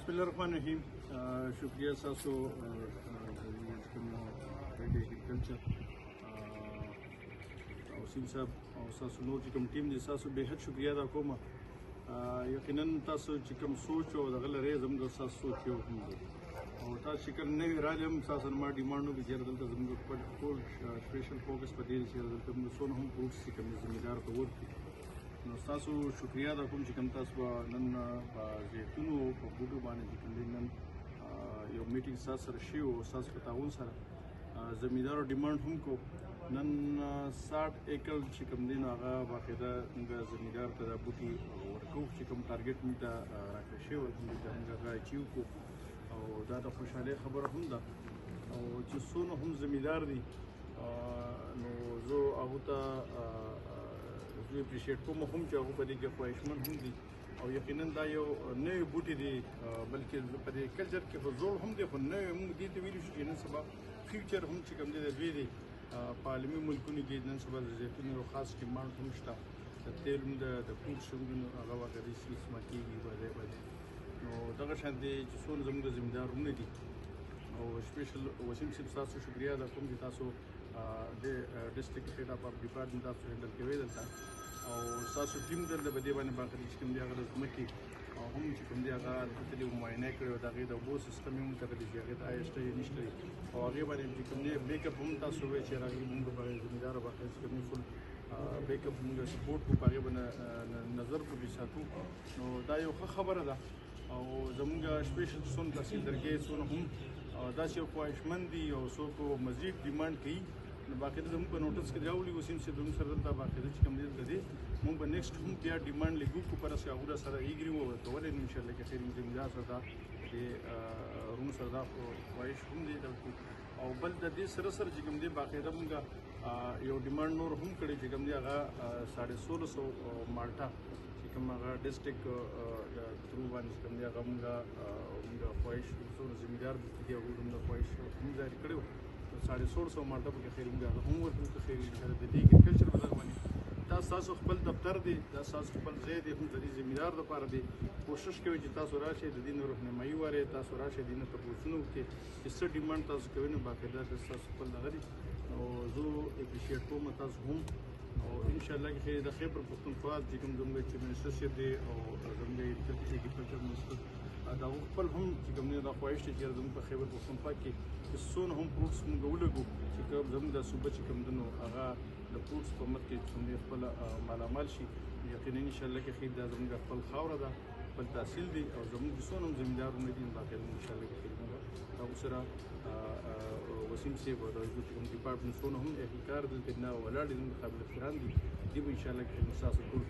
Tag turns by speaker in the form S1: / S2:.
S1: بسم الله الرحمن الرحیم. شکریہ تاسو کوم اګریکلچر او سیم صاحب او تاسو نور چې کوم ټیم دي تاسو به حد شکریہ ادا کوم. یقینا تاسو چې کوم سوچ او دغه لري زموږ تاسو سوچ یو هم دي او تاسو چې کوم نوی راځم تاسو ما ډیماند نو چې دلته زموږ په ټول سپیشل فوکس په دې چې دلته موږ څونه هم پروت چې کوم ځمیدار ته ورته نو تاسو شکریہ ادا کوم چې کوم تاسو نن په زیتونو په بوټو باندې چې کوم نن یو میټینګ تاسو سره شي او تاسو په تعاون سره زمیدارو ډیماند هم کو نن 60 ایکړ چې کوم دین هغه باقاعده موږ زمیدار ته د بوټي ورکو چې کوم ټارګټ موږ ته راکړی شوی و موږ هغه اچیو کو او دا د خوشحالۍ خبره هم ده او چې څونه هم زمیدار دي نو زه هغه ته زه اپریشیټ کوم هم چې هغه په دې کې خواهشمند هم دي او یقینا دا یو نوی بوټي دی بلکې په دې کلچر کې حضور هم دی خو نوی موږ دې ته ویلو چې نن سبا فیوچر هم چې کوم دی د دوی دی په عالمي ملکونو کې نن سبا د زیتون یو خاص ډیماند هم شته د تیل هم د فوډ شوګونو هغه وغیرې استعمال کېږي باندې نو دغه شان دی چې څونه زموږ زمیندارونه دي او سپیشل وسیم صاحب تاسو شکریہ ادا کوم چې تاسو د ډسټریکټ هیډ اپ ډپارټمنټ تاسو هندل کوي دلته او تاسو ټیم دلته په دې باندې باندې چې کوم دی هغه زمکي او هم چې کوم دی هغه د دې معاینه کړو دا غي د بو سیستم هم کتل چې هغه آیسته نشته او هغه باندې چې کوم دی بیک اپ هم تاسو وې چې راغلی موږ په زمیندار باندې چې کوم فل بیک اپ موږ سپورټ کو پاره باندې نظر په ساتو نو دا یو خبره ده او زموږ سپیشل سون تحصیل درګه سون هم دا چې خواهشمند دي او څوک مزید ډیماند کوي نو باقاعده زموږ په نوټس کې راولي وسیم چې دوی سره دلته باقاعده چې کوم دي موږ په نیکسټ هم بیا ډیماند لګو کو پر اساس هغه سره ایګری وو کولای ان شاء الله کې خیر زمیندار سره دا روم سره دا خواهش هم دي او بل د دې سره چې کوم دي باقاعده موږ یو ډیماند نور هم کړی چې کوم دي هغه 1650 مالټا چې کوم هغه ډسټریکټ ترو باندې کوم دي هغه موږ خواهش څو زمیندار دي هغه موږ خواهش هم ځای کړو 1650 مالټا په خیر موږ هم ورته خیر د دې اګریکلچر په ځای باندې تاسو خپل دفتر دی تاسو خپل ځای دی هم د دې زمیندار لپاره دی کوشش کوي چې تاسو راشئ د دې راهنمایي واره تاسو راشئ دینه ته پوښتنه وکړئ چې څه ډیماند تاسو کوئ نو باقاعده تاسو خپل دغه دی او زه اپریشیټ کوم تاسو هم او ان شاء الله کې د خیبر پښتونخوا چې کوم زموږ چې منسټر دی او زموږ اګریکلچر منسټر دا خپل هم چې کوم نه دا خواهش چې زموږ په خیبر پښتونخوا کې څونه هم پروټس موږ ولګو چې کوم زموږ د صوبه چې کوم دنو هغه د پروټس په مت کې چې خپل مالامال شي یقینا ان شاء الله کې خیر دا زموږ خپل خاور ده خپل تحصیل دی او زموږ څونه هم زمیندارونه دي باقاعده ان شاء الله کې خیر موږ سره وسیم صاحب او د کوم ډپارټمنټ څونه هم اهلکار دلته نه ولاړ دي قابل احترام دي ان شاء الله کې تاسو ټول